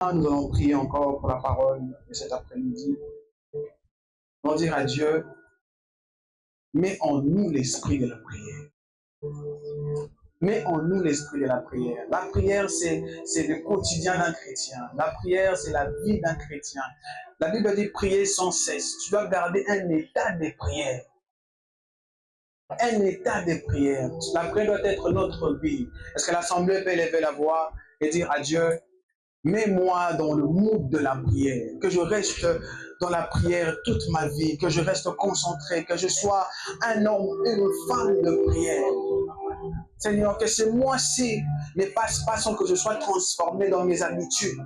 Nous allons prier encore pour la parole de cet après-midi. Nous allons dire à Dieu, mets en nous l'esprit de la prière. Mets en nous l'esprit de la prière. La prière, c'est le quotidien d'un chrétien. La prière, c'est la vie d'un chrétien. La Bible dit prier sans cesse. Tu dois garder un état de prière. Un état de prière. La prière doit être notre vie. Est-ce que l'Assemblée peut élever la voix et dire à Dieu, mets-moi dans le mood de la prière, que je reste dans la prière toute ma vie, que je reste concentré, que je sois un homme, une femme de prière. Seigneur, que ce mois-ci ne passe pas sans que je sois transformé dans mes habitudes.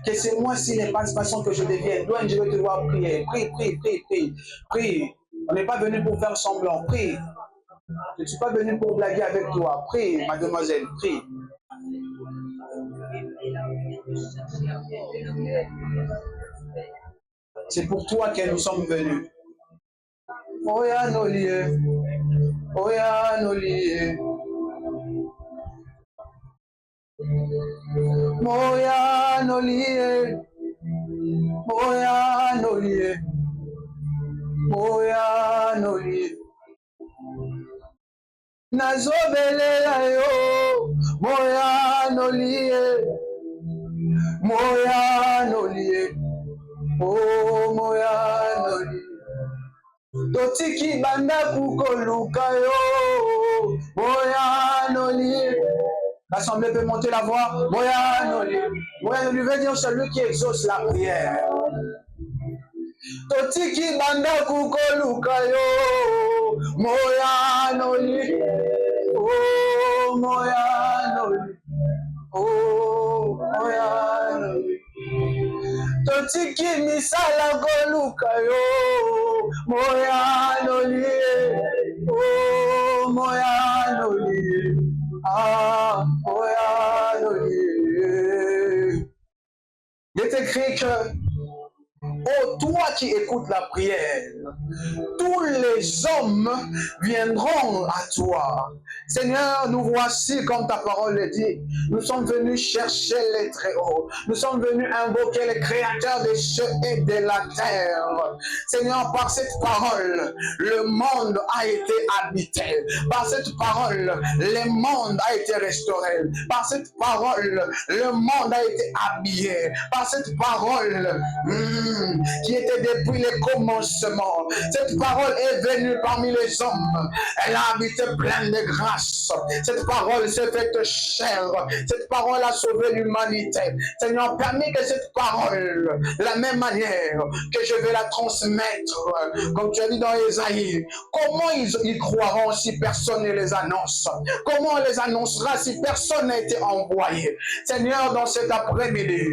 Que ce mois-ci ne passe pas sans que je devienne. Toi, je veux te voir prier. Prie, prie, prie, prie. Prie. On n'est pas venu pour faire semblant. Prie. Je ne suis pas venu pour blaguer avec toi. Prie, mademoiselle. Prie. C'est pour toi que nous sommes venus. Oya nolie. Oya nolie. Moya nolie. Moya nolie. Moya nolie. Nazobelela yo. Moya nolie. Moya nolie. Oh moya nolie. Totiki banda kukoluka yo. Moya nolie. L'Assemblée peut monter la voix. Moya nolie. Moya nolie veut dire celui qui exauce la prière. Totiki banda kukoluka yo. Moya nolie. Oh moya nolie. Oh moya nolie. Totiki misala koluka yo. Moya nolie. Oh moya nolie. Ah moya nolie. Il est écrit que oh, toi qui écoutes la prière, tous les hommes viendront à toi. Seigneur, nous voici comme ta parole le dit. Nous sommes venus chercher les très hauts. Nous sommes venus invoquer le Créateur des cieux et de la terre. Seigneur, par cette parole, le monde a été habité. Par cette parole, le monde a été restauré. Par cette parole, le monde a été habillé. Par cette parole, qui était depuis le commencement. Cette parole est venue parmi les hommes. Elle a habité pleine de grâce. Cette parole s'est faite chair. Cette parole a sauvé l'humanité. Seigneur, permets que cette parole, de la même manière que je vais la transmettre, comme tu as dit dans Ésaïe, comment ils croiront si personne ne les annonce? Comment on les annoncera si personne n'a été envoyé? Seigneur, dans cet après-midi,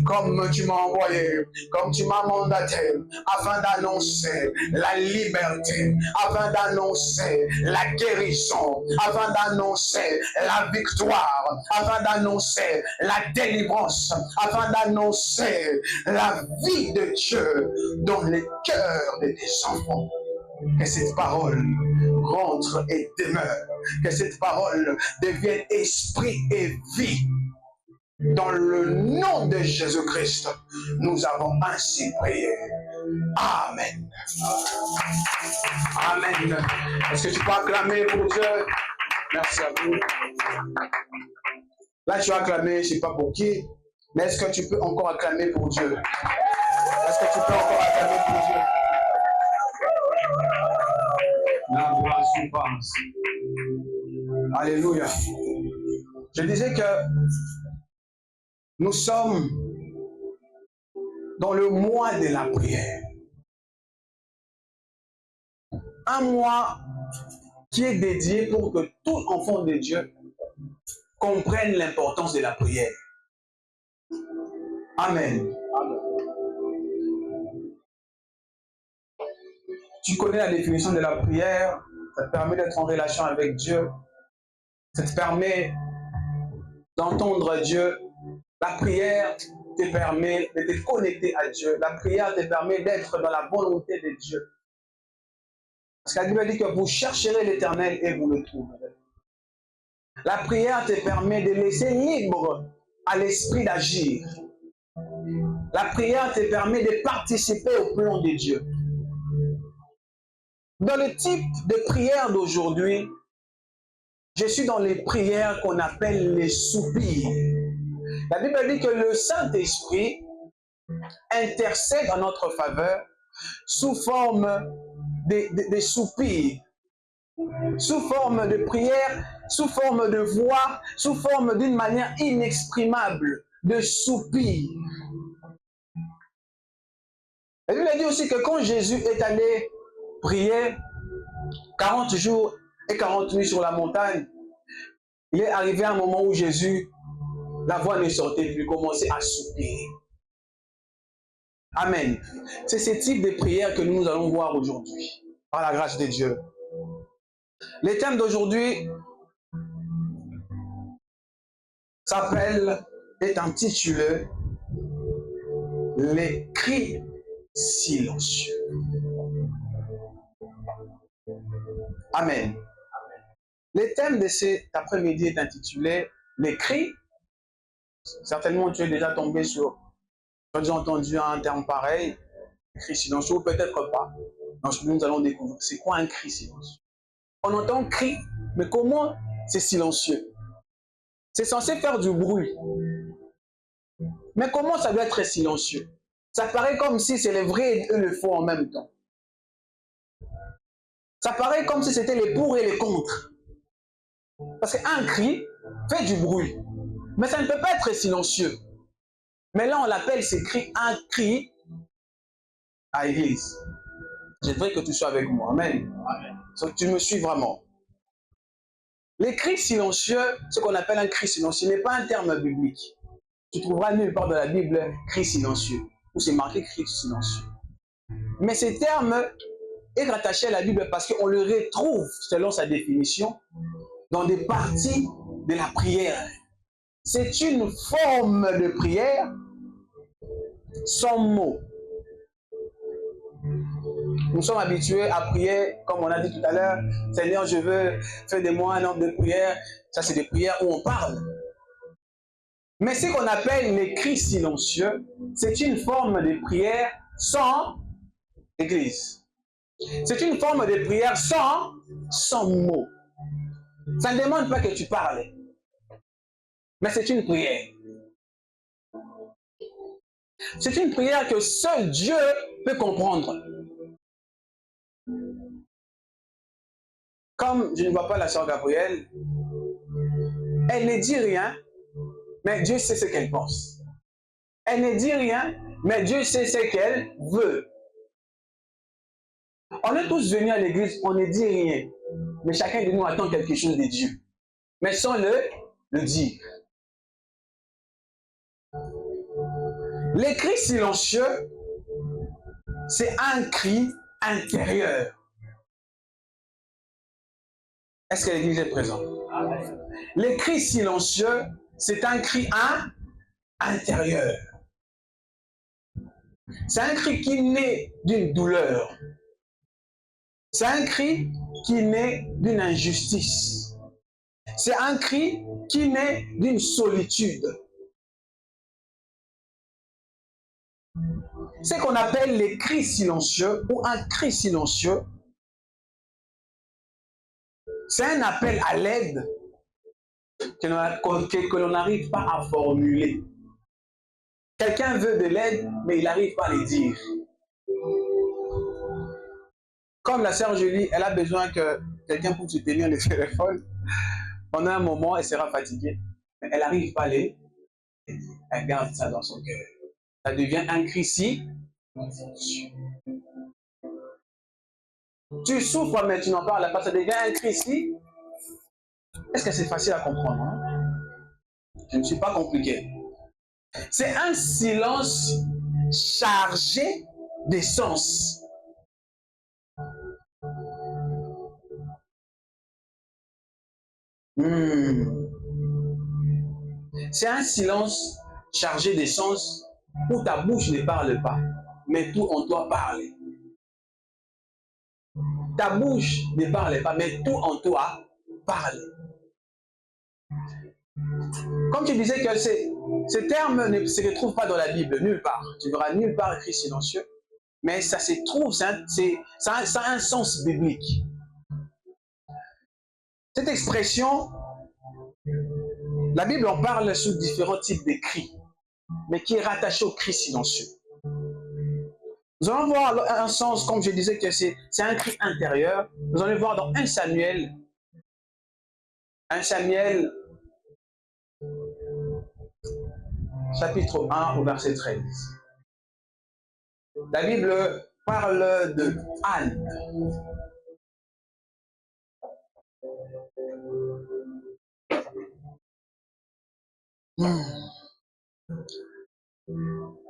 comme tu m'as envoyé, comme tu m'as mandaté, afin d'annoncer la liberté, afin d'annoncer la guérison, afin d'annoncer la victoire, afin d'annoncer la délivrance, afin d'annoncer la vie de Dieu dans les cœurs de tes enfants. Que cette parole rentre et demeure, que cette parole devienne esprit et vie. Dans le nom de Jésus-Christ, nous avons ainsi prié. Amen. Amen. Est-ce que tu peux acclamer pour Dieu? Merci à vous. Là, tu as acclamé, je ne sais pas pour qui, mais est-ce que tu peux encore acclamer pour Dieu? Est-ce que tu peux encore acclamer pour Dieu? La voix souffrance. Alléluia. Je disais que nous sommes dans le mois de la prière. Un mois qui est dédié pour que tout enfant de Dieu comprenne l'importance de la prière. Amen. Tu connais la définition de la prière, ça te permet d'être en relation avec Dieu, ça te permet d'entendre Dieu. La prière te permet de te connecter à Dieu. La prière te permet d'être dans la volonté de Dieu. Parce que la Bible dit que vous chercherez l'Éternel et vous le trouverez. La prière te permet de laisser libre à l'esprit d'agir. La prière te permet de participer au plan de Dieu. Dans le type de prière d'aujourd'hui, je suis dans les prières qu'on appelle les soupirs. La Bible dit que le Saint-Esprit intercède en notre faveur sous forme de soupirs, sous forme de prière, sous forme de voix, sous forme d'une manière inexprimable de soupir. La Bible dit aussi que quand Jésus est allé prier 40 jours et 40 nuits sur la montagne, il est arrivé à un moment où Jésus, la voix ne sortait plus, commençait à soupirer. Amen. C'est ce type de prière que nous allons voir aujourd'hui, par la grâce de Dieu. Le thème d'aujourd'hui est intitulé « Les cris silencieux ». Amen. Le thème de cet après-midi est intitulé « Les cris ». Certainement, tu es déjà tombé sur, tu as déjà entendu un terme pareil, cri silencieux, ou peut-être pas. Donc, nous allons découvrir c'est quoi un cri silencieux. On entend cri, mais comment c'est silencieux? C'est censé faire du bruit. Mais comment ça doit être silencieux? Ça paraît comme si c'est le vrai et le faux en même temps. Ça paraît comme si c'était les pour et les contre. Parce qu'un cri fait du bruit. Mais ça ne peut pas être silencieux. Mais là, on l'appelle ce cri un cri à l'église. J'aimerais que tu sois avec moi. Amen. Amen. Donc, tu me suis vraiment. Les cris silencieux, ce qu'on appelle un cri silencieux, n'est pas un terme biblique. Tu trouveras nulle part dans la Bible cri silencieux, où c'est marqué cri silencieux. Mais ce terme est rattaché à la Bible parce qu'on le retrouve, selon sa définition, dans des parties de la prière. C'est une forme de prière sans mots. Nous sommes habitués à prier, comme on a dit tout à l'heure, Seigneur, je veux faire de moi un homme de prière. Ça, c'est des prières où on parle. Mais ce qu'on appelle les cris silencieux, c'est une forme de prière sans église. C'est une forme de prière sans mots. Ça ne demande pas que tu parles. Mais c'est une prière. C'est une prière que seul Dieu peut comprendre. Comme je ne vois pas la sœur Gabrielle, elle ne dit rien, mais Dieu sait ce qu'elle pense. Elle ne dit rien, mais Dieu sait ce qu'elle veut. On est tous venus à l'église, on ne dit rien, mais chacun de nous attend quelque chose de Dieu, mais sans le dire. Les cris silencieux, c'est un cri intérieur. Est-ce que l'église est présente? Amen. Les cris silencieux, c'est un cri intérieur. C'est un cri qui naît d'une douleur. C'est un cri qui naît d'une injustice. C'est un cri qui naît d'une solitude. Ce qu'on appelle les cris silencieux ou un cri silencieux, c'est un appel à l'aide que l'on n'arrive pas à formuler. Quelqu'un veut de l'aide, mais il n'arrive pas à le dire. Comme la sœur Julie, elle a besoin que quelqu'un puisse tenir le téléphone. Pendant un moment, elle sera fatiguée, mais elle n'arrive pas à le dire. Elle garde ça dans son cœur. Ça devient un cri silencieux. Tu souffres, mais tu n'en parles pas. Ça devient un cri silencieux. Est-ce que c'est facile à comprendre? Hein? Je ne suis pas compliqué. C'est un silence chargé d'essence. C'est un silence chargé d'essence où ta bouche ne parle pas, mais tout en toi parle. Ta bouche ne parle pas, mais tout en toi parle. Comme tu disais que ce terme ne se retrouve pas dans la Bible, nulle part. Tu verras nulle part écrit silencieux. Mais ça se trouve, ça a un sens biblique. Cette expression, la Bible en parle sous différents types de cris, mais qui est rattaché au cri silencieux. Nous allons voir un sens, comme je disais, que c'est un cri intérieur. Nous allons voir dans 1 Samuel, chapitre 1 au verset 13. La Bible parle de Anne.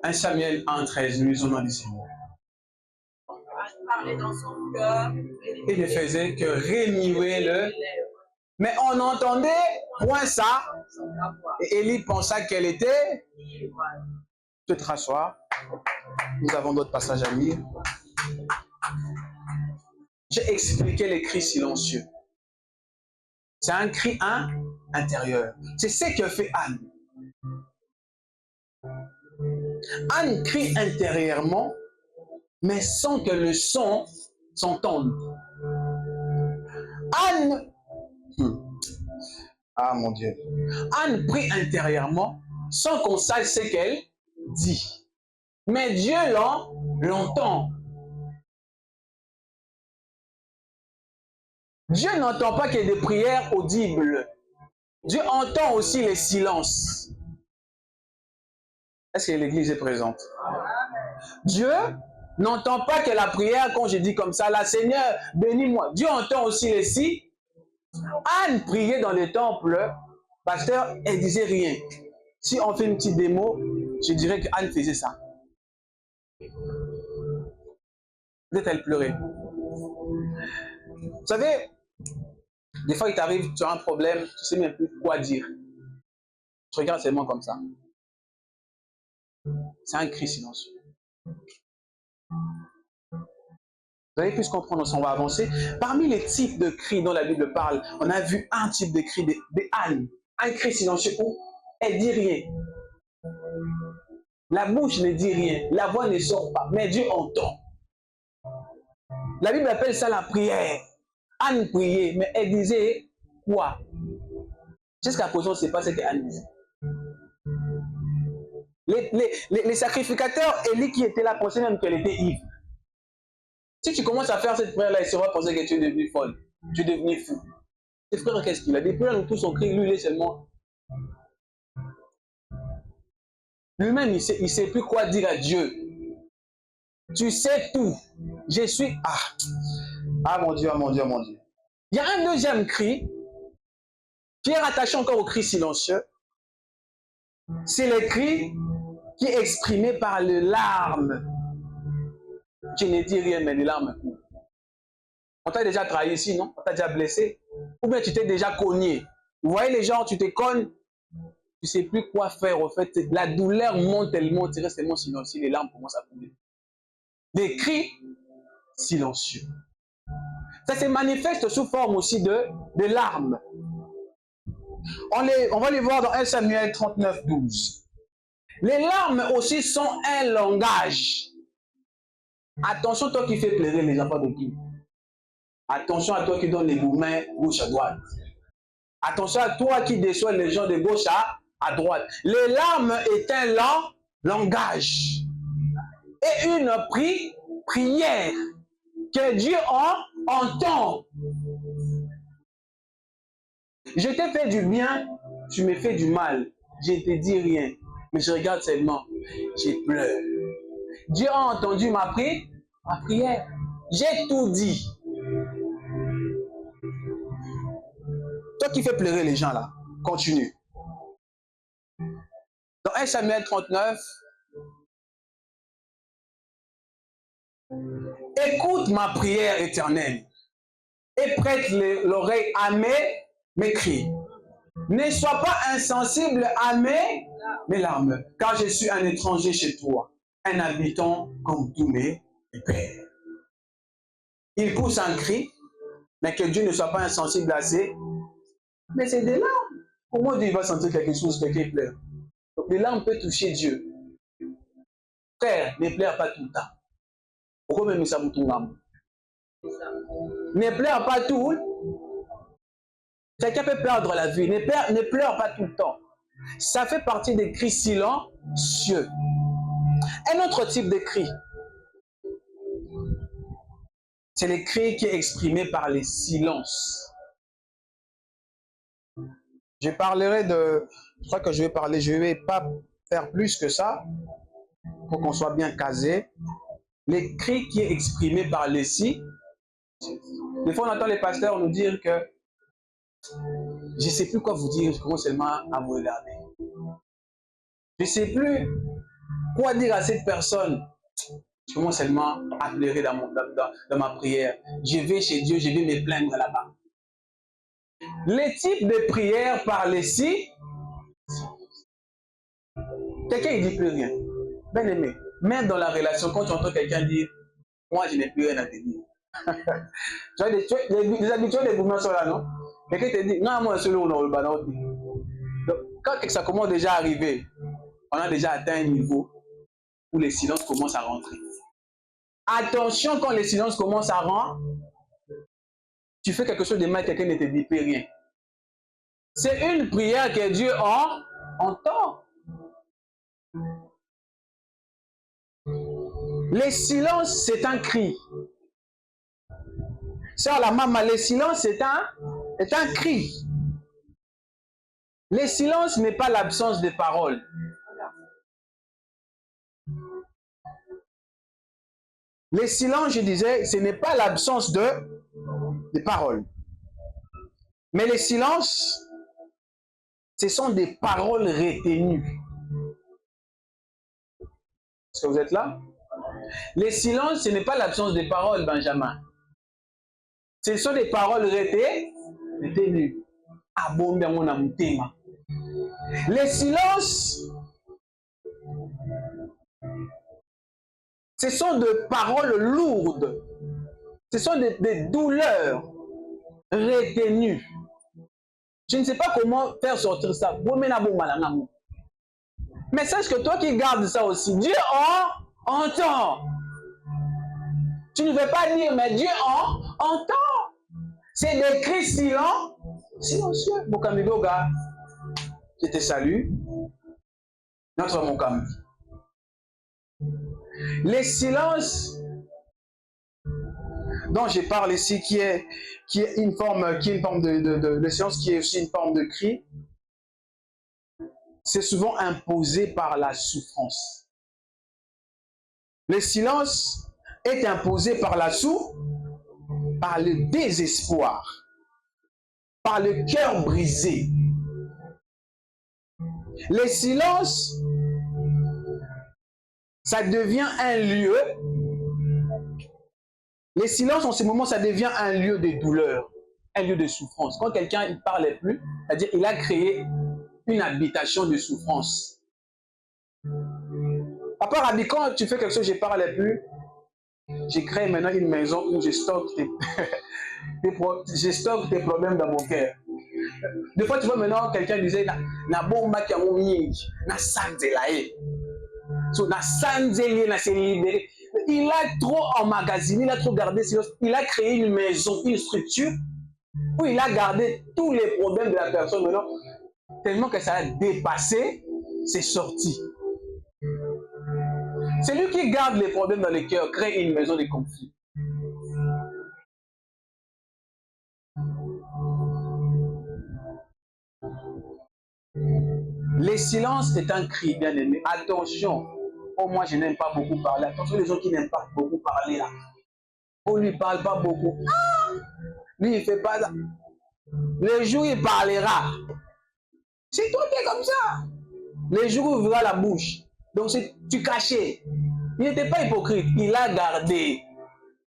Un Samuel 1, 13, nous lisons dans les Seigneurs. Parlait dans son cœur Et ne faisait que remuer le. Mais on entendait point ça. Et Élie pensa qu'elle était. Tu te rasseoir. Nous avons d'autres passages à lire. J'ai expliqué les cris silencieux. C'est un cri intérieur. C'est ce que fait Anne. Anne crie intérieurement, mais sans que le son s'entende. Anne, ah mon Dieu, Anne prie intérieurement sans qu'on sache ce qu'elle dit. Mais Dieu l'entend. Dieu n'entend pas que des prières audibles. Dieu entend aussi les silences. Est-ce que l'église est présente? Dieu n'entend pas que la prière, quand je dis comme ça, la Seigneur, bénis-moi. Dieu entend aussi les si. Anne priait dans le temple, pasteur, elle disait rien. Si on fait une petite démo, je dirais qu'Anne faisait ça. Peut-être elle pleurait. Vous savez, des fois il t'arrive, tu as un problème, tu ne sais même plus quoi dire. Tu regardes seulement comme ça. C'est un cri silencieux. Vous allez plus comprendre, on va avancer. Parmi les types de cris dont la Bible parle, on a vu un type de cri de Anne. Un cri silencieux où elle ne dit rien. La bouche ne dit rien, la voix ne sort pas, mais Dieu entend. La Bible appelle ça la prière. Anne priait, mais elle disait quoi? Jusqu'à présent, on ne sait pas ce qu'Anne disait. Les sacrificateurs, Élie qui était là, pensaient même qu'elle était ivre. Si tu commences à faire cette prière-là, il sera pensé que tu es devenu folle, tu es devenu fou. Tes frères, qu'est-ce qu'il a? Des prières, nous tous on crie, lui, il est seulement. Lui-même, il ne sait plus quoi dire à Dieu. Tu sais tout. Je suis. Ah mon Dieu, ah mon Dieu, ah mon Dieu. Il y a un deuxième cri qui est rattaché encore au cri silencieux. C'est le cri qui est exprimé par les larmes. Tu ne dis rien, mais les larmes coulent. On t'a déjà trahi ici, non? On t'a déjà blessé? Ou bien tu t'es déjà cogné? Vous voyez les gens, tu te cognes, tu ne sais plus quoi faire. En fait, la douleur monte tellement, tu restes tellement silencieux, les larmes commencent à couler. Des cris silencieux. Ça se manifeste sous forme aussi de larmes. On va les voir dans 1 Samuel 39, 12. Les larmes aussi sont un langage. Attention, toi qui fais pleurer les enfants de qui? Attention à toi qui donne les mouvements gauche à droite. Attention à toi qui déçoit les gens de gauche à droite. Les larmes est un langage. Et une prière que Dieu entend. Je t'ai fait du bien, tu me fais du mal. Je ne te dis rien, mais je regarde seulement. Je pleure. Dieu a entendu ma prière. J'ai tout dit. Toi qui fais pleurer les gens là, continue. Dans 1 Samuel 39, écoute ma prière éternelle et prête l'oreille à mes cris. Ne sois pas insensible à mes larmes, car je suis un étranger chez toi, un habitant comme tous mes pères. Il pousse un cri, mais que Dieu ne soit pas insensible à ses... Mais c'est des larmes. Comment Dieu va sentir quelque chose, quelqu'un pleure? Donc les larmes peuvent toucher Dieu. Frère, ne pleure pas tout le temps. Pourquoi même ça vous tombe? Ne pleure pas tout. Quelqu'un peut perdre la vie. Ne pleure pas tout le temps. Ça fait partie des cris silencieux. Un autre type de cri, c'est les cris qui est exprimé par les silences. Je parlerai de... Je crois que je ne vais pas faire plus que ça, pour qu'on soit bien casé. Les cris qui est exprimé par les si. Des fois, on entend les pasteurs nous dire que je ne sais plus quoi vous dire, je commence seulement à vous regarder. Je ne sais plus quoi dire à cette personne. Je commence seulement à pleurer dans ma prière. Je vais chez Dieu, je vais me plaindre là-bas. Les types de prières par les si. Quelqu'un ne dit plus rien. Bien aimé, même dans la relation, quand tu entends quelqu'un dire « Moi, je n'ai plus rien à te dire ». Tu vois, les habitués des gouvernants sont là, non? Quelqu'un te dit « Non, moi, c'est le ballon. » Donc, quand ça commence déjà à arriver, on a déjà atteint un niveau où les silences commencent à rentrer. Attention, quand les silences commencent à rentrer, tu fais quelque chose de mal, quelqu'un ne te dit plus rien. C'est une prière que Dieu entend. Les silences, c'est un cri. Sœur la maman, les silences, c'est un cri. Les silences n'est pas l'absence de parole. Les silences, je disais, ce n'est pas l'absence de paroles. Mais les silences, ce sont des paroles retenues. Est-ce que vous êtes là? Les silences, ce n'est pas l'absence de paroles, Benjamin. Ce sont des paroles retenues. Les silences, ce sont des paroles lourdes. Ce sont des douleurs retenues. Je ne sais pas comment faire sortir ça. Mais sache que toi qui gardes ça aussi, Dieu entend. Tu ne veux pas dire, mais Dieu entend. C'est des cris silencieux. Mon Kamidoga, je te salue. Notre mon Kami. Les silences dont je parle ici, qui est une forme de silence, qui est aussi une forme de cri, c'est souvent imposé par la souffrance. Le silence est imposé par par le désespoir, par le cœur brisé. Le silence, ça devient un lieu. Le silence, en ce moment, ça devient un lieu de douleur, un lieu de souffrance. Quand quelqu'un ne parle plus, c'est-à-dire qu'il a créé une habitation de souffrance. Papa Rabbi, quand tu fais quelque chose, je ne parle plus, j'ai créé maintenant une maison où je stocke tes problèmes dans mon cœur. Des fois, tu vois maintenant, quelqu'un disait, na bomba qui a mon mingi, na sanzelae. So, na sanzelae, na se libéré. Il a trop emmagasiné, il a trop gardé, il a créé une maison, une structure, où il a gardé tous les problèmes de la personne maintenant, tellement que ça a dépassé, c'est sorti. Celui qui garde les problèmes dans le cœur crée une maison de conflit. Le silence est un cri, bien aimé. Attention. Oh, moi, je n'aime pas beaucoup parler. Attention, les gens qui n'aiment pas beaucoup parler là. On ne lui parle pas beaucoup. Ah, lui, il ne fait pas ça. Le jour où il parlera, c'est toi qui es comme ça. Le jour où il ouvrira la bouche. Donc, tu cachais. Il n'était pas hypocrite. Il a gardé.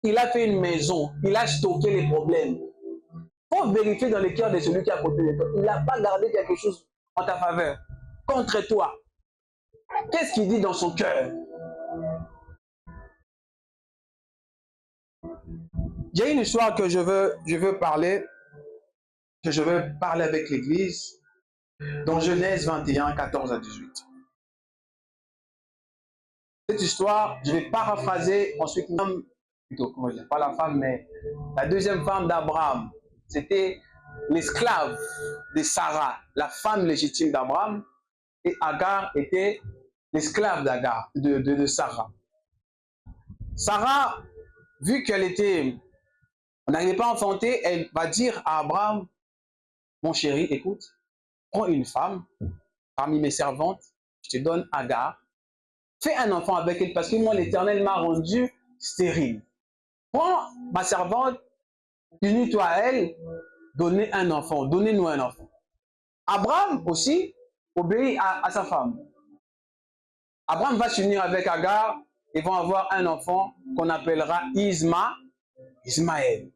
Il a fait une maison. Il a stocké les problèmes. Il faut vérifier dans le cœur de celui qui est à côté de toi. Il n'a pas gardé quelque chose en ta faveur. Contre toi. Qu'est-ce qu'il dit dans son cœur? J'ai une histoire que je veux parler avec l'Église. dans Genèse 21, 14 à 18. Cette histoire, je vais paraphraser ensuite, plutôt, comment dire, pas la femme, mais la deuxième femme d'Abraham. C'était l'esclave de Sarah, la femme légitime d'Abraham, et Agar était l'esclave d'Agar, de Sarah. Sarah, vu qu'elle était, on n'arrivait pas à enfanter, elle va dire à Abraham, mon chéri, écoute, prends une femme parmi mes servantes, je te donne Agar, fais un enfant avec elle parce que moi l'Éternel m'a rendu stérile. Prends ma servante, unis-toi à elle, donnez un enfant, donnez-nous un enfant. Abraham aussi obéit à sa femme. Abraham va s'unir avec Agar et vont avoir un enfant qu'on appellera Ismaël.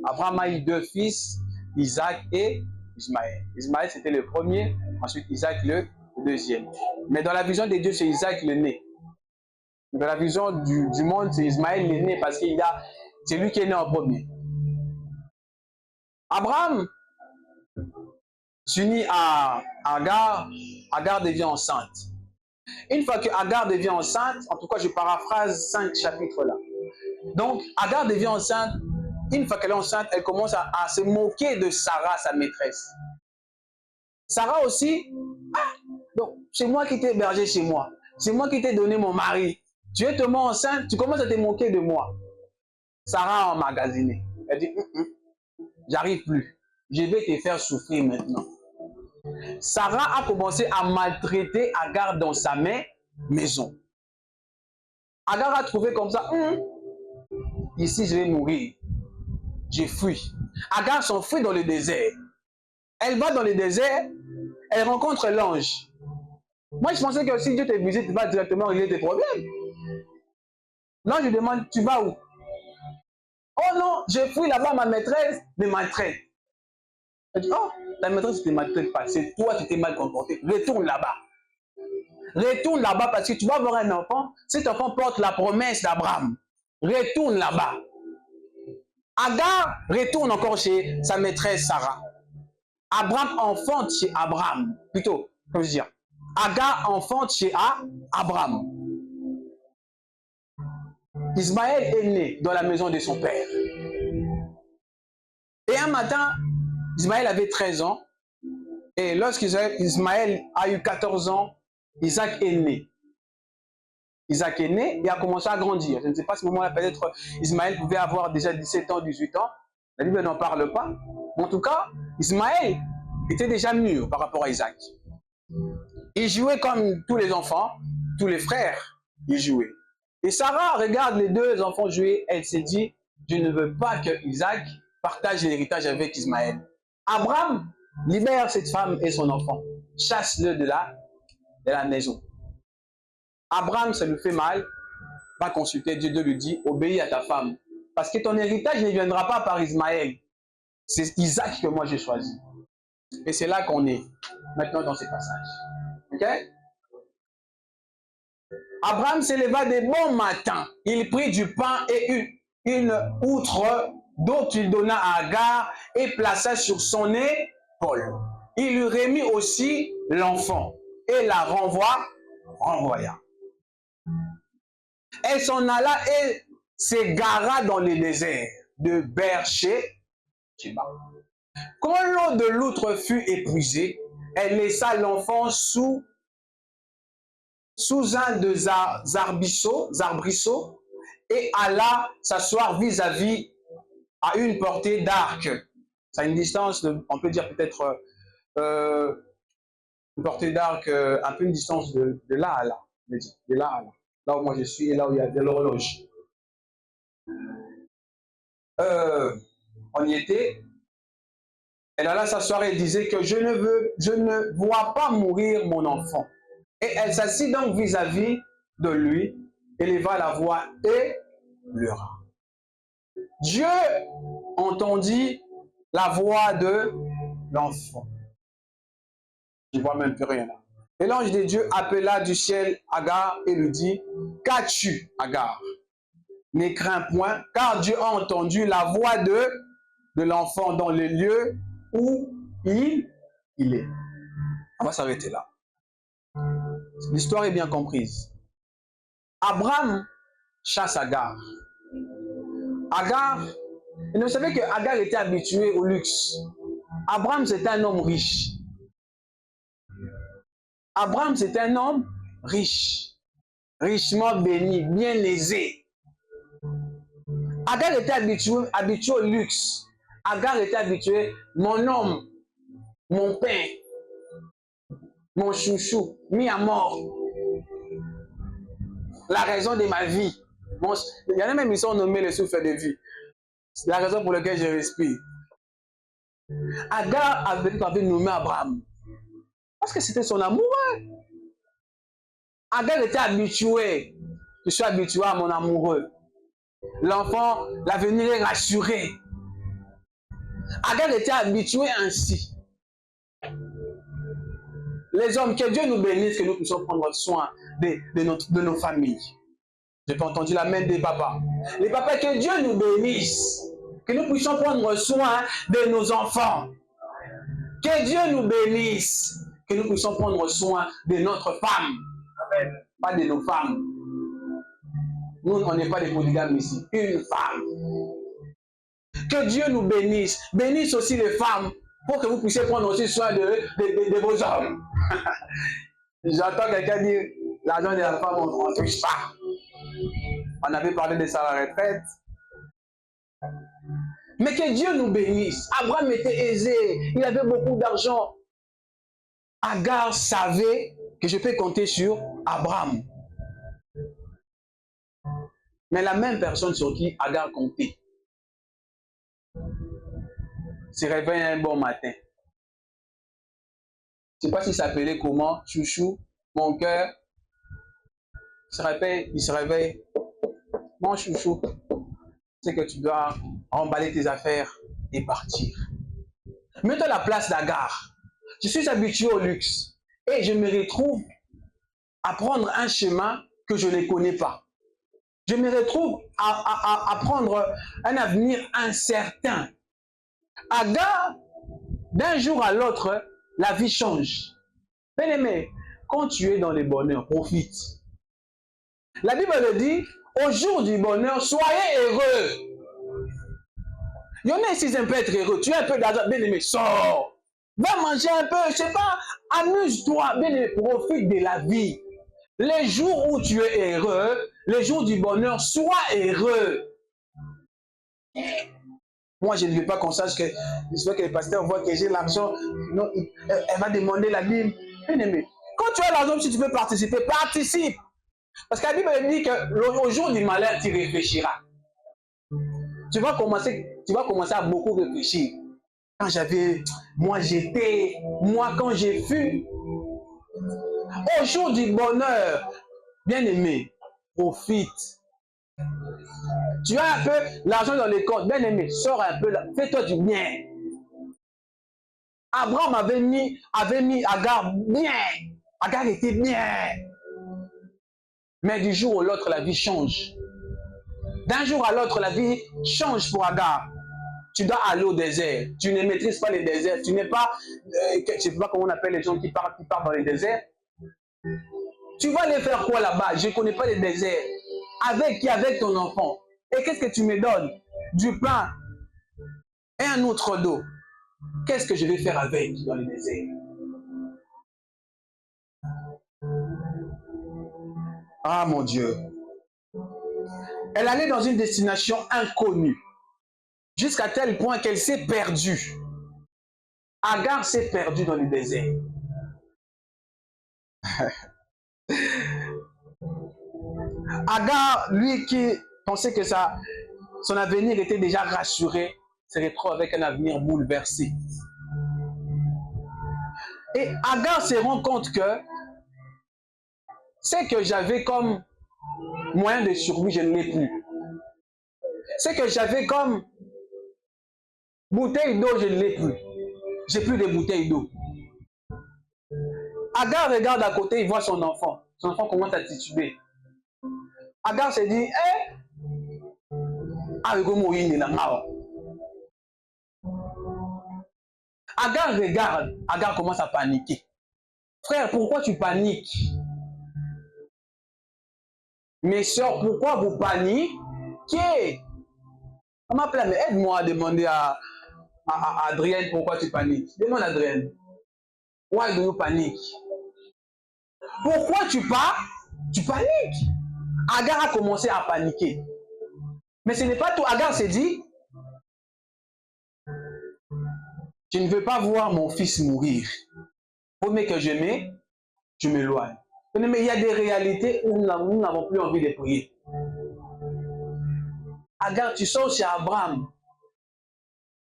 Abraham a eu deux fils, Isaac et Ismaël. Ismaël c'était le premier, ensuite Isaac le deuxième. Mais dans la vision de Dieu, c'est Isaac le né. Dans la vision du monde, c'est Ismaël le né parce qu'il a, c'est lui qui est né en premier. Abraham s'unit à Agar, Agar devient enceinte. Une fois que Agar devient enceinte, en tout cas je paraphrase 5 chapitres là. Donc Agar devient enceinte, une fois qu'elle est enceinte, elle commence à se moquer de Sarah, sa maîtresse. Sarah aussi, donc c'est moi qui t'ai hébergé chez moi, c'est moi qui t'ai donné mon mari. Tu es tellement enceinte, tu commences à te moquer de moi. Sarah a emmagasiné. Elle dit, j'arrive plus, je vais te faire souffrir maintenant. Sarah a commencé à maltraiter Agar dans sa maison. Agar a trouvé comme ça, ici je vais mourir. J'ai fui. Agar s'enfuit dans le désert. Elle va dans le désert, elle rencontre l'ange. Moi je pensais que si Dieu te visite, tu vas directement régler tes problèmes. L'ange lui demande, tu vas où? Oh non, j'ai fui là-bas, ma maîtresse me maltraite. Elle dit, oh, la maîtresse ne te maltraite pas, c'est toi qui t'es mal comporté. Retourne là-bas. Retourne là-bas parce que tu vas avoir un enfant. Cet enfant porte la promesse d'Abraham. Retourne là-bas. Agar retourne encore chez sa maîtresse Sarah. Abraham enfante chez Abraham. Plutôt, comment dire, Agar enfante chez Abraham. Ismaël est né dans la maison de son père. Et un matin, Ismaël avait 13 ans. Et lorsqu'Ismaël a eu 14 ans, Isaac est né. Isaac est né et a commencé à grandir. Je ne sais pas à ce moment-là, peut-être Ismaël pouvait avoir déjà 17 ans, 18 ans. La Bible n'en parle pas. Mais en tout cas, Ismaël était déjà mûr par rapport à Isaac. Il jouait comme tous les enfants, tous les frères, ils jouaient. Et Sarah regarde les deux enfants jouer, elle s'est dit, je ne veux pas que Isaac partage l'héritage avec Ismaël. Abraham libère cette femme et son enfant, chasse-le de la maison. Abraham, ça lui fait mal, va consulter Dieu, Dieu lui dit, obéis à ta femme, parce que ton héritage ne viendra pas par Ismaël, c'est Isaac que moi j'ai choisi. Et c'est là qu'on est, maintenant dans ces passages. Ok? Abraham s'éleva de bon matin, il prit du pain et une outre dont il donna à Agar et plaça sur son épaule. Il lui remit aussi l'enfant et la renvoya. Elle s'en alla et s'égara dans le désert de Beer-Sheba. Quand l'eau de l'outre fut épuisée, elle laissa l'enfant sous un des arbrisseaux et alla s'asseoir vis-à-vis à une portée d'arc. Ça a une distance, on peut dire peut-être une portée d'arc, un peu une distance de là à là. De là à là. Là où moi je suis et là où il y a de l'horloge. On y était. Elle alla s'asseoir et disait que je ne vois pas mourir mon enfant. Et elle s'assit donc vis-à-vis de lui, éleva la voix et pleura. Dieu entendit la voix de l'enfant. Je ne vois même plus rien là. Et l'ange de Dieu appela du ciel Agar et lui dit, qu'as-tu, Agar? Ne crains point, car Dieu a entendu la voix de l'enfant dans le lieu où il est. On va s'arrêter là. L'histoire est bien comprise. Abraham chasse Agar. Agar, et vous savez que Agar était habitué au luxe. Abraham, c'était un homme riche. Abraham, c'était un homme riche. Richement béni, bien aisé. Agar était habitué au luxe. Agar était habitué, mon homme, mon pain, mon chouchou, mis à mort. La raison de ma vie. Il y en a même qui sont nommés le souffle de vie. C'est la raison pour laquelle je respire. Agar avait nommé Abraham. Parce que c'était son amoureux. Agar était habitué. Je suis habitué à mon amoureux. L'enfant, l'avenir est rassuré. Agar était habitué ainsi. Les hommes, que Dieu nous bénisse, que nous puissions prendre soin de nos familles. J'ai pas entendu la main des papas. Les papas, que Dieu nous bénisse. Que nous puissions prendre soin de nos enfants. Que Dieu nous bénisse. Que nous puissions prendre soin de notre femme. Amen. Pas de nos femmes. Nous, on n'est pas des polygames ici. Une femme. Que Dieu nous bénisse. Bénisse aussi les femmes pour que vous puissiez prendre aussi soin de vos hommes. J'entends quelqu'un dire l'argent de la femme, on ne touche pas. On avait parlé de ça à la retraite. Mais que Dieu nous bénisse. Abraham était aisé. Il avait beaucoup d'argent. Agar savait que je peux compter sur Abraham. Mais la même personne sur qui Agar comptait se réveille un bon matin. Je ne sais pas s'il s'appelait comment, chouchou, mon cœur. Il se réveille. Mon chouchou, c'est que tu dois emballer tes affaires et partir. Mets-toi à la place d'Agar. Je suis habitué au luxe et je me retrouve à prendre un chemin que je ne connais pas. Je me retrouve à prendre un avenir incertain. Agar, d'un jour à l'autre, la vie change. Bien-aimé, quand tu es dans le bonheur, profite. La Bible le dit, au jour du bonheur, soyez heureux. Il y en a ici qui aiment pas être heureux. Tu as un peu d'argent, bien-aimé, sors. Va manger un peu, je sais pas, amuse-toi, bien-aimé, profite de la vie. Les jours où tu es heureux, les jours du bonheur, sois heureux. Moi, je ne veux pas qu'on sache que j'espère que le pasteur voit que j'ai l'argent. Non, elle va demander la Bible. Bien-aimé, quand tu as l'argent, si tu peux participer, participe. Parce que la Bible dit qu'au jour du malheur, tu réfléchiras. Tu vas commencer à beaucoup réfléchir. Quand quand j'ai fui, au jour du bonheur, bien-aimé, profite. Tu as un peu l'argent dans les comptes, bien-aimé, sors un peu là, fais-toi du bien. Abraham avait mis Agar bien. Agar était bien. Mais du jour à l'autre, la vie change. D'un jour à l'autre, la vie change pour Agar. Tu dois aller au désert. Tu ne maîtrises pas les déserts. Tu n'es pas, je ne sais pas comment on appelle les gens qui partent dans les déserts. Tu vas aller faire quoi là-bas? Je ne connais pas les déserts. Avec qui? Avec ton enfant. Et qu'est-ce que tu me donnes? Du pain et un autre d'eau. Qu'est-ce que je vais faire avec dans les déserts? Ah mon Dieu. Elle allait dans une destination inconnue. Jusqu'à tel point qu'elle s'est perdue. Agar s'est perdue dans le désert. Agar, lui qui pensait que son avenir était déjà rassuré, se retrouve avec un avenir bouleversé. Et Agar se rend compte que ce que j'avais comme moyen de survie, je ne l'ai plus. Ce que j'avais comme bouteille d'eau, je ne l'ai plus. J'ai plus de bouteilles d'eau. Agar regarde à côté, il voit son enfant. Son enfant commence à tituber. Agar se dit, Agar regarde, Agar commence à paniquer. Frère, pourquoi tu paniques? Mes soeurs, pourquoi vous paniquez? On m'appelle, mais aide-moi à demander à Adrienne pourquoi tu paniques. Demande à Adrienne. Why do you panic? Pourquoi tu paniques? Agar a commencé à paniquer. Mais ce n'est pas tout. Agar s'est dit, je ne veux pas voir mon fils mourir. Pour mieux que je m'éloigne. Mais il y a des réalités où nous n'avons plus envie de prier. Agar, tu sors chez Abraham,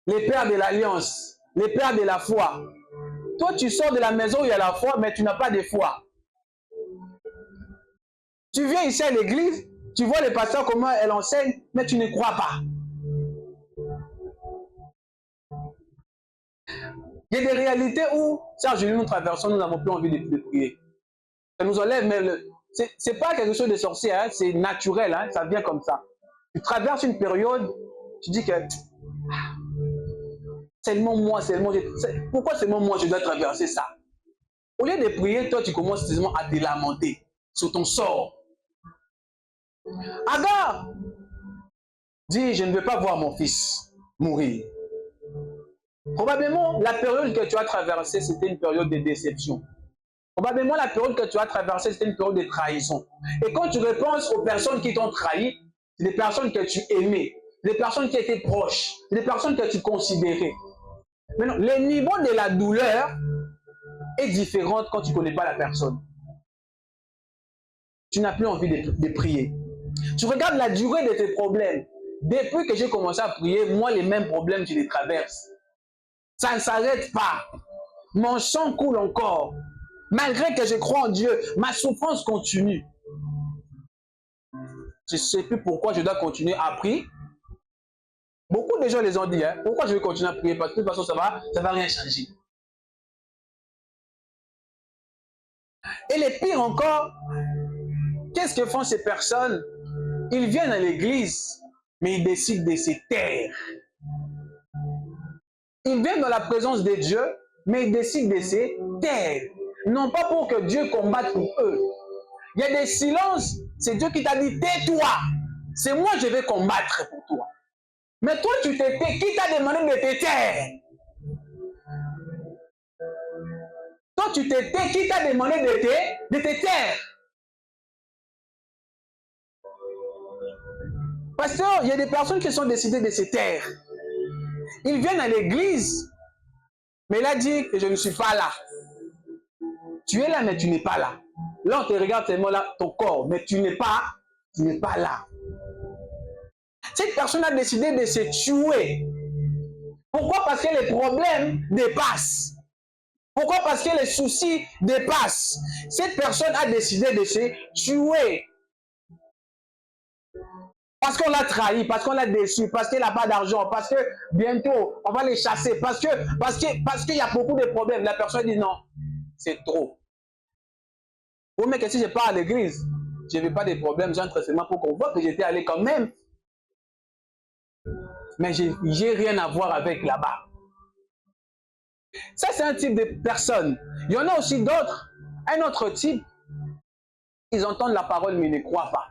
les pères de l'alliance, les pères de la foi. Toi, tu sors de la maison où il y a la foi, mais tu n'as pas de foi. Tu viens ici à l'église, tu vois les pasteurs comment elles enseignent, mais tu ne crois pas. Il y a des réalités où, Serge, nous traversons, nous n'avons plus envie de prier. Ça nous enlève, mais ce n'est pas quelque chose de sorcier, hein, c'est naturel, hein, ça vient comme ça. Tu traverses une période, tu dis que seulement moi, pourquoi seulement moi je dois traverser ça? Au lieu de prier, toi tu commences seulement à te lamenter sur ton sort. Agar dit, je ne veux pas voir mon fils mourir. Probablement, la période que tu as traversée, c'était une période de déception. Probablement, la période que tu as traversée, c'était une période de trahison. Et quand tu repenses aux personnes qui t'ont trahi, c'est des personnes que tu aimais, des personnes qui étaient proches, des personnes que tu considérais. Maintenant, le niveau de la douleur est différent quand tu ne connais pas la personne. Tu n'as plus envie de prier. Tu regardes la durée de tes problèmes. Depuis que j'ai commencé à prier, moi, les mêmes problèmes, je les traverse. Ça ne s'arrête pas. Mon sang coule encore. Malgré que je crois en Dieu, ma souffrance continue. Je ne sais plus pourquoi je dois continuer à prier. Beaucoup de gens les ont dit, hein, pourquoi je vais continuer à prier? Parce que de toute façon, ça va rien changer. Et le pire encore, qu'est-ce que font ces personnes? Ils viennent à l'église, mais ils décident de se taire. Ils viennent dans la présence de Dieu, mais ils décident de se taire. Non pas pour que Dieu combatte pour eux. Il y a des silences, c'est Dieu qui t'a dit, tais-toi. C'est moi je vais combattre pour toi. Mais toi tu te tais, qui t'a demandé de te taire? Toi tu te tais, qui t'a demandé de te taire? Pasteur, il y a des personnes qui sont décidées de se taire. Ils viennent à l'église, mais il a dit que je ne suis pas là. Tu es là, mais tu n'es pas là. Là, on te regarde seulement là, ton corps, mais tu n'es pas là. Cette personne a décidé de se tuer. Pourquoi? Parce que les problèmes dépassent. Pourquoi? Parce que les soucis dépassent. Cette personne a décidé de se tuer. Parce qu'on l'a trahi, parce qu'on l'a déçu, parce qu'il n'a pas d'argent, parce que bientôt, on va les chasser, parce qu'il y a beaucoup de problèmes. La personne dit non, c'est trop. Ou mais que si je pars à l'église, je n'ai pas de problème, j'entre seulement pour qu'on voit que j'étais allé quand même. Mais je n'ai rien à voir avec là-bas. Ça, c'est un type de personne. Il y en a aussi d'autres, un autre type, ils entendent la parole mais ils ne croient pas.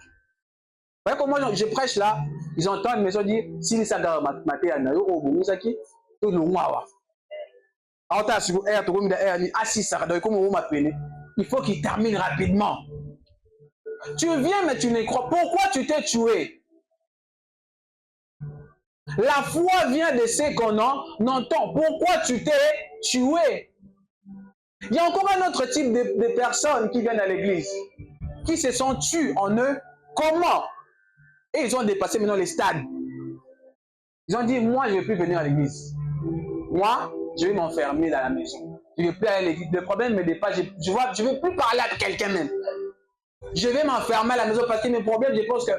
Vous voyez comment je prêche là, ils entendent, mais ils disent, si ça doit mater à Nayo, au bout, ça qui, tout le mois. Il faut qu'il termine rapidement. Tu viens, mais tu ne crois. Pourquoi tu t'es tué? La foi vient de ce qu'on entend. Pourquoi tu t'es tué? Il y a encore un autre type de personnes qui viennent à l'église, qui se sont tues en eux. Comment? Et ils ont dépassé maintenant les stades. Ils ont dit, moi, je ne vais plus venir à l'église. Moi, je vais m'enfermer dans la maison. Je ne vais plus aller à l'église. Le problème me dépasse. Je ne vais plus parler à quelqu'un même. Je vais m'enfermer à la maison parce que mes problèmes, je pense que...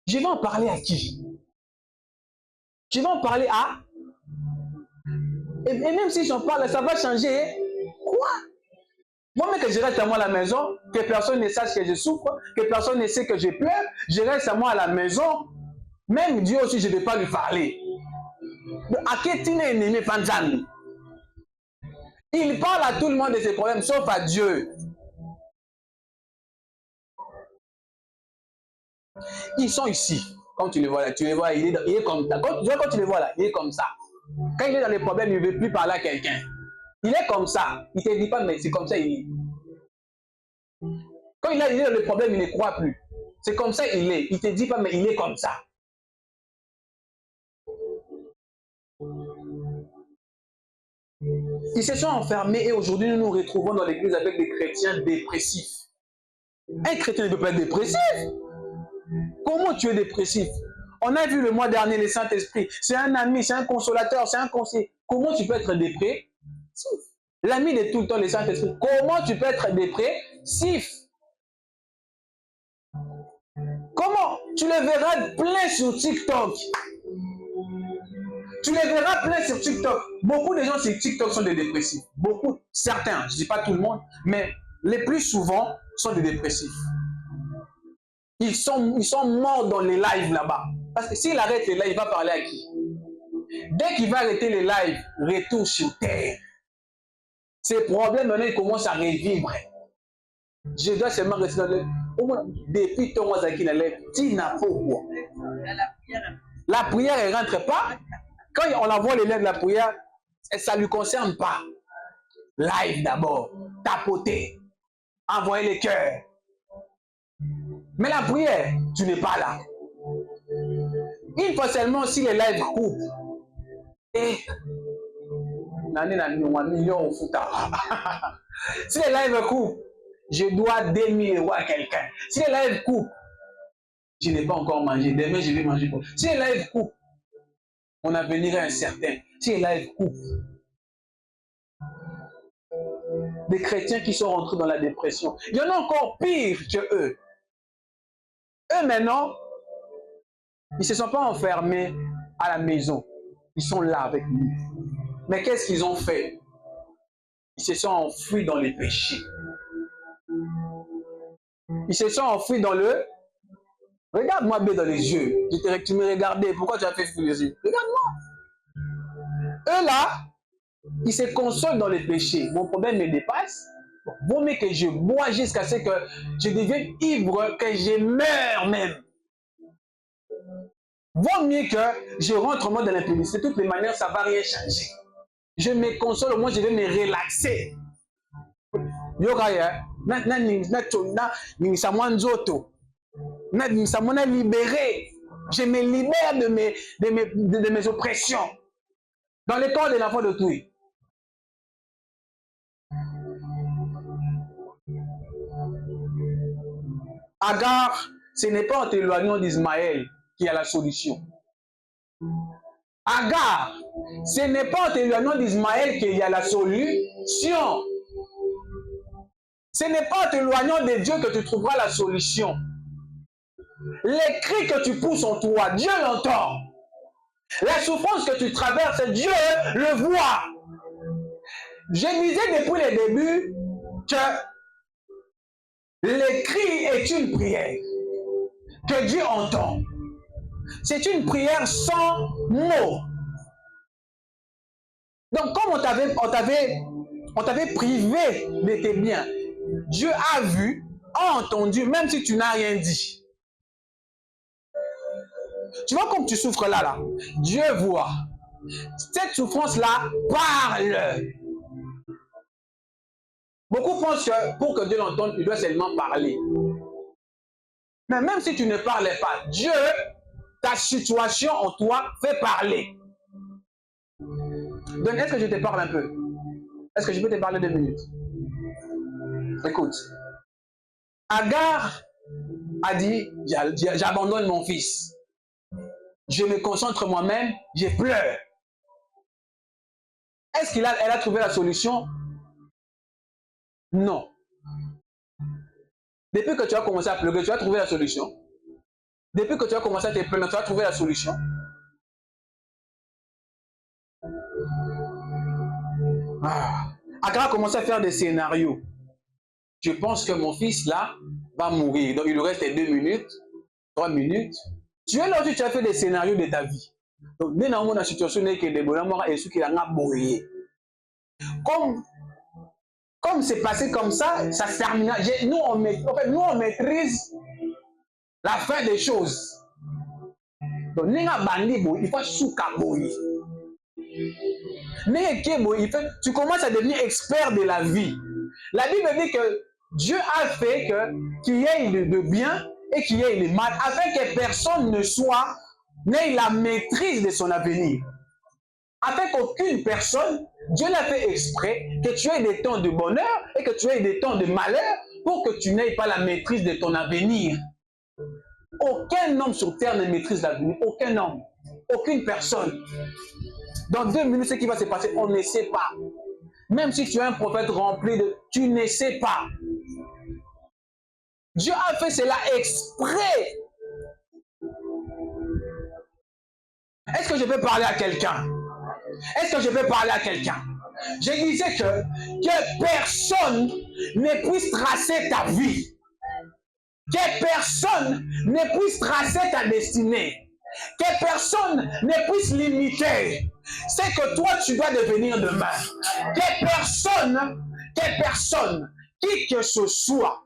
Je vais en parler à qui? Je vais en parler à... Et même si j'en parle, ça va changer. Quoi? Moi, mais que je reste à moi à la maison, que personne ne sache que je souffre, que personne ne sait que je pleure, je reste à moi à la maison. Même Dieu aussi, je ne vais pas lui parler. À qui tu n'es ennemi, Panzan? Il parle à tout le monde de ses problèmes, sauf à Dieu. Ils sont ici. Quand tu les vois là, tu les vois, il est comme ça. Quand tu les vois là, il est comme ça. Quand il est dans les problèmes, il ne veut plus parler à quelqu'un. Il est comme ça. Il ne te dit pas, mais c'est comme ça il est. Quand il est dans les problèmes, il ne croit plus. C'est comme ça il est. Il ne te dit pas, mais il est comme ça. Ils se sont enfermés et aujourd'hui nous nous retrouvons dans l'église avec des chrétiens dépressifs. Un chrétien ne peut pas être dépressif. Comment tu es dépressif? On a vu le mois dernier le Saint-Esprit. C'est un ami, c'est un consolateur, c'est un conseiller. Comment tu peux être dépressif? L'ami de tout le temps, le Saint-Esprit. Comment tu peux être dépressif? Comment? Tu les verras plein sur TikTok. Tu les verras plein sur TikTok. Beaucoup de gens sur TikTok sont des dépressifs. Beaucoup, certains, je ne dis pas tout le monde, mais les plus souvent sont des dépressifs. Ils sont morts dans les lives là-bas. Parce que s'il arrête les lives, il va parler à qui? Dès qu'il va arrêter les lives, retour sur terre. Ces problèmes, maintenant, ils commencent à revivre. Je dois seulement rester dans le... Au moins, depuis ton mois qui n'allait, tu n'as pas quoi. La prière, elle ne rentre pas. Quand on envoie les lettres de la prière, ça ne lui concerne pas. Live d'abord, tapoter, envoyer les cœurs. Mais la prière, tu n'es pas là. Il faut seulement si les lives coupent. Et si les lives coupent, je dois 2000 € à quelqu'un. Si les lives coupent, je n'ai pas encore mangé. Demain, je vais manger. Si les lives coupent, mon avenir est incertain. Si les lives coupent, des chrétiens qui sont rentrés dans la dépression. Il y en a encore pire que eux. Eux, maintenant, ils ne se sont pas enfermés à la maison. Ils sont là avec nous. Mais qu'est-ce qu'ils ont fait? Ils se sont enfuis dans les péchés. Ils se sont enfuis dans le... Regarde-moi bien dans les yeux. Tu me regardais. Pourquoi tu as fait fuir les yeux? Regarde-moi. Eux là, ils se consolent dans les péchés. Mon problème me dépasse. Vaut mieux que je bois jusqu'à ce que je devienne ivre, que je meure même. Vaut mieux que je rentre en mode de l'impudicité. De toutes les manières, ça ne va rien changer. Je me console, au moins je vais me relaxer. Libéré. Je me libère de mes oppressions. Dans le corps de l'enfant de tout. Agar, ce n'est pas en t'éloignant d'Ismaël qu'il y a la solution. Agar, ce n'est pas en t'éloignant d'Ismaël qu'il y a la solution. Ce n'est pas en t'éloignant de Dieu que tu trouveras la solution. Les cris que tu pousses en toi, Dieu l'entend. La souffrance que tu traverses, Dieu le voit. Je disais depuis le début que le cri est une prière que Dieu entend. C'est une prière sans mots. Donc, comme on t'avait privé de tes biens, Dieu a vu, a entendu, même si tu n'as rien dit. Tu vois comme tu souffres là. Dieu voit. Cette souffrance-là parle. Beaucoup pensent que pour que Dieu l'entende, il doit seulement parler. Mais même si tu ne parles pas, Dieu, ta situation en toi fait parler. Donc, est-ce que je te parle un peu? Est-ce que je peux te parler 2 minutes? Écoute. Agar a dit, j'abandonne mon fils. Je me concentre moi-même, je pleure. Est-ce qu'elle a trouvé la solution? Non. Depuis que tu as commencé à pleurer, tu as trouvé la solution. Depuis que tu as commencé à te plaindre, tu as trouvé la solution. Agar a commencé à faire des scénarios. Je pense que mon fils là va mourir. Donc il lui reste 2 minutes, 3 minutes. Tu es là où tu as fait des scénarios de ta vie. Donc, dès dans la situation, comme comme c'est passé comme ça se termine. Nous, on maîtrise la fin des choses. Donc, il faut soukaboyi. Tu commences à devenir expert de la vie. La Bible dit que Dieu a fait qu'il y ait le bien et qu'il y ait le mal, afin que personne n'ait la maîtrise de son avenir. Afin qu'aucune personne, Dieu l'a fait exprès, que tu aies des temps de bonheur et que tu aies des temps de malheur pour que tu n'aies pas la maîtrise de ton avenir. Aucun homme sur terre ne maîtrise l'avenir. Aucun homme. Aucune personne. Dans 2 minutes, ce qui va se passer, on ne sait pas. Même si tu es un prophète rempli de... Tu ne sais pas. Dieu a fait cela exprès. Est-ce que je peux parler à quelqu'un? Est-ce que je peux parler à quelqu'un? Je disais que personne ne puisse tracer ta vie. Que personne ne puisse tracer ta destinée. Que personne ne puisse limiter ce que toi tu dois devenir demain. Que personne, qui que ce soit,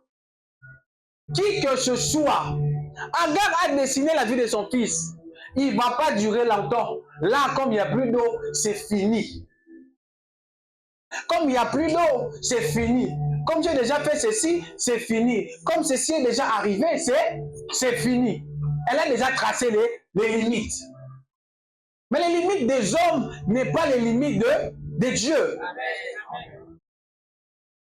Agar a dessiné la vie de son fils. Il ne va pas durer longtemps. Là, comme il n'y a plus d'eau, c'est fini. Comme il n'y a plus d'eau, c'est fini. Comme j'ai déjà fait ceci, c'est fini. Comme ceci est déjà arrivé, c'est fini. Elle a déjà tracé les limites. Mais les limites des hommes n'est pas les limites de Dieu.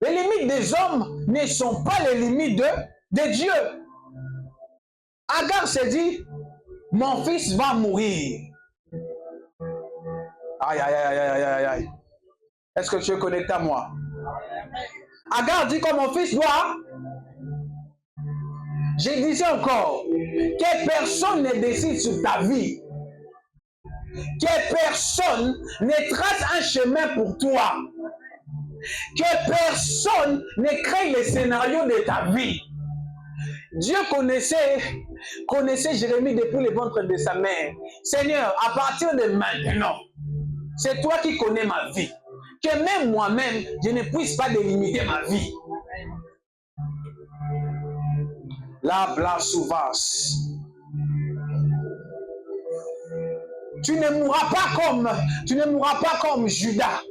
Les limites des hommes ne sont pas les limites de Dieu. Agar s'est dit, mon fils va mourir. Aïe, aïe, aïe, aïe, aïe, aïe. Est-ce que tu es connecté à moi? Agar dit que mon fils doit. Je disais encore, que personne ne décide sur ta vie. Que personne ne trace un chemin pour toi. Que personne ne crée le scénario de ta vie. Dieu connaissait Jérémie depuis le ventre de sa mère. Seigneur, à partir de maintenant, c'est toi qui connais ma vie. Que même moi-même, je ne puisse pas délimiter ma vie. La blasphème. Tu ne mourras pas comme Judas.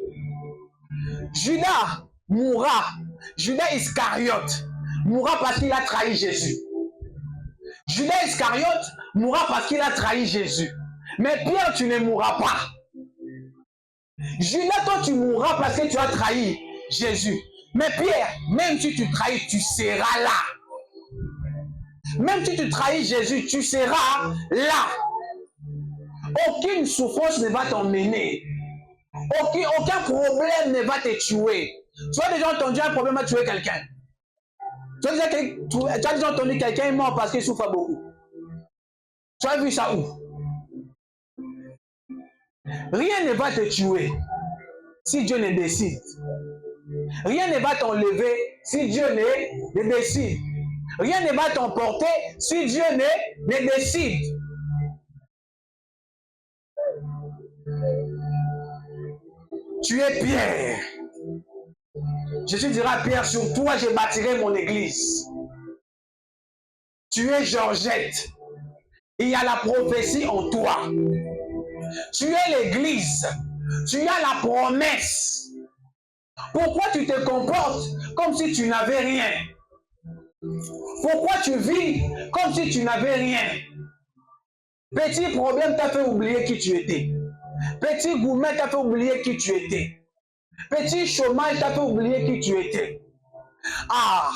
Judas mourra. Judas Iscariote mourra parce qu'il a trahi Jésus. Judas Iscariote mourra parce qu'il a trahi Jésus. Mais Pierre, tu ne mourras pas. Judas, toi, tu mourras parce que tu as trahi Jésus. Mais Pierre, même si tu trahis, tu seras là. Même si tu trahis Jésus, tu seras là. Aucune souffrance ne va t'emmener. Aucun problème ne va te tuer. Tu as déjà entendu un problème à tuer quelqu'un? Tu as déjà entendu quelqu'un est mort parce qu'il souffre beaucoup? Tu as vu ça où? Rien ne va te tuer si Dieu ne décide. Rien ne va t'enlever si Dieu ne décide. Rien ne va t'emporter si Dieu ne décide. Tu es Pierre. Jésus dira à Pierre, sur toi je bâtirai mon église. Tu es Georgette. Il y a la prophétie en toi. Tu es l'église. Tu as la promesse. Pourquoi tu te comportes comme si tu n'avais rien? Pourquoi tu vis comme si tu n'avais rien? Petit problème t'a fait oublier qui tu étais. Petit gourmet t'a fait oublier qui tu étais. Petit chômage t'a fait oublier qui tu étais. Ah,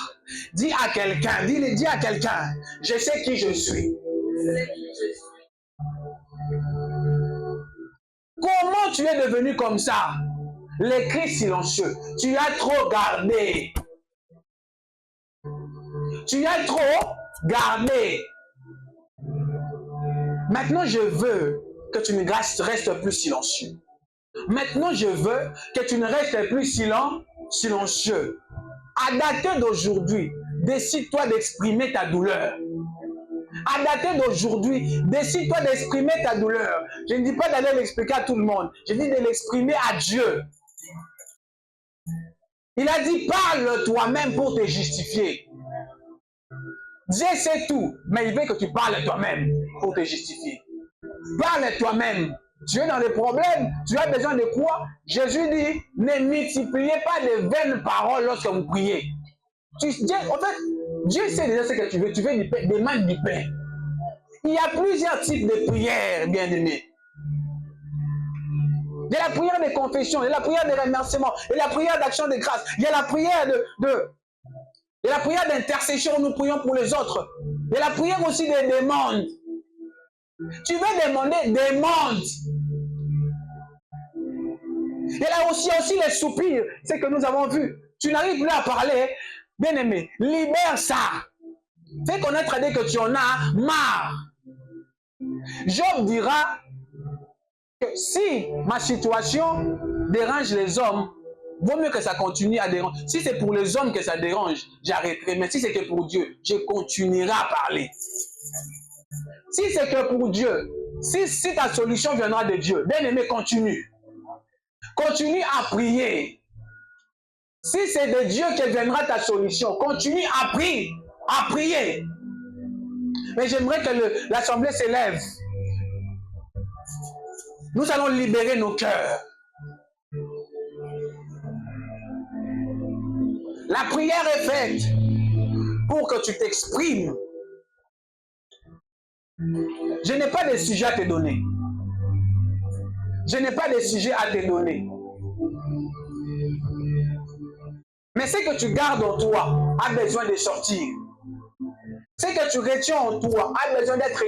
dis à quelqu'un, dis à quelqu'un, je sais qui je suis. Comment tu es devenu comme ça? Les cris silencieux. Tu as trop gardé. Tu as trop gardé. Maintenant, je veux que tu ne restes plus silencieux. Maintenant, je veux que tu ne restes plus silencieux. À dater d'aujourd'hui, décide-toi d'exprimer ta douleur. À dater d'aujourd'hui, décide-toi d'exprimer ta douleur. Je ne dis pas d'aller l'expliquer à tout le monde. Je dis de l'exprimer à Dieu. Il a dit, parle toi-même pour te justifier. Dieu sait tout, mais il veut que tu parles toi-même pour te justifier. Parle toi-même. Tu es dans des problèmes, tu as besoin de quoi? Jésus dit, ne multipliez pas de vaines paroles lorsque vous priez. En fait, Dieu sait déjà ce que tu veux. Tu veux du pain, demande du pain. Il y a plusieurs types de prières, bien-aimés. Il y a la prière de confession, il y a la prière de remerciement, il y a la prière d'action de grâce, il y a la prière il y a la prière d'intercession où nous prions pour les autres. Il y a la prière aussi des demandes. Tu veux demander, demande. Il y a aussi les soupirs, c'est que nous avons vu. Tu n'arrives plus à parler, bien-aimé, libère ça. Fais connaître dès que tu en as marre. Job dira que si ma situation dérange les hommes, vaut mieux que ça continue à déranger. Si c'est pour les hommes que ça dérange, j'arrêterai. Mais si c'est que pour Dieu, je continuerai à parler. Si c'est que pour Dieu, si ta solution viendra de Dieu, bien-aimé, continue. Continue à prier. Si c'est de Dieu que viendra ta solution, continue à prier. À prier. Mais j'aimerais que l'assemblée s'élève. Nous allons libérer nos cœurs. La prière est faite pour que tu t'exprimes. Je n'ai pas de sujet à te donner. Je n'ai pas de sujet à te donner. Mais ce que tu gardes en toi a besoin de sortir. Ce que tu retiens en toi a besoin d'être